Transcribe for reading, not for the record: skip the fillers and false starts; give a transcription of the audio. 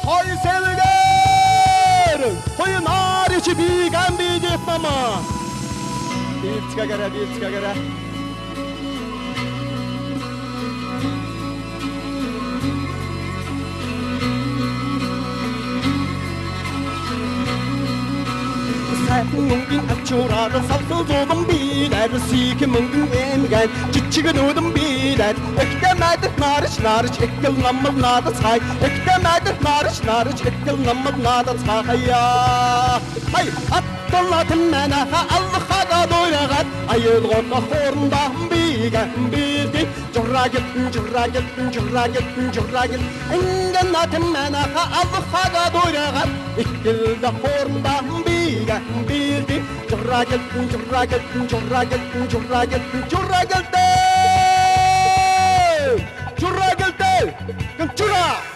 Hoy sevgiler, hoy nar içi bir gambi dipmama. Bir tıka göre. Mungkin akçuradı salsızodum biler Siki mungkin emgen Çiçiğin udum biler Eklemedir narış Ekil namıl nadı say Eklemedir narış Ekil namıl nadı say Hay attaladım mene Allah'a doyragat Ayıl gota horundan bigen bildi Cura gittin Engen atım mene Allah'a doyragat Ekil de horundan bigen bildi Cura gittin Cura